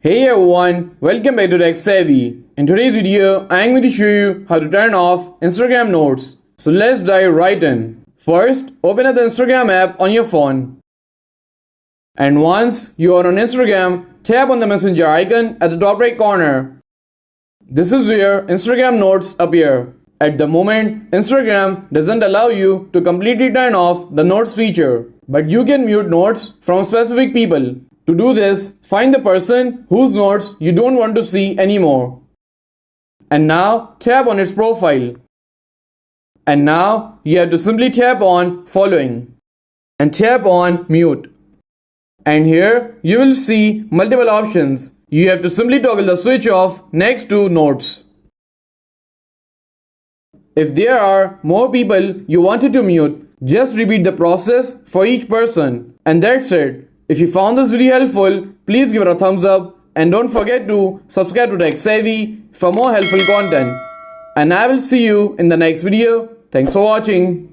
Hey everyone, welcome back to Tech Savvy. In today's video, I am going to show you how to turn off Instagram notes. So let's dive right in. First, open up the Instagram app on your phone. And once you are on Instagram, tap on the messenger icon at the top right corner. This is where Instagram notes appear. At the moment, Instagram doesn't allow you to completely turn off the notes feature, but you can mute notes from specific people. To do this, find the person whose notes you don't want to see anymore. And now tap on its profile. And now you have to simply tap on following and tap on mute. And here you will see multiple options. You have to simply toggle the switch off next to notes. If there are more people you wanted to mute, just repeat the process for each person. And that's it. If you found this video helpful, please give it a thumbs up and don't forget to subscribe to Tech Savvy for more helpful content. And I will see you in the next video. Thanks for watching.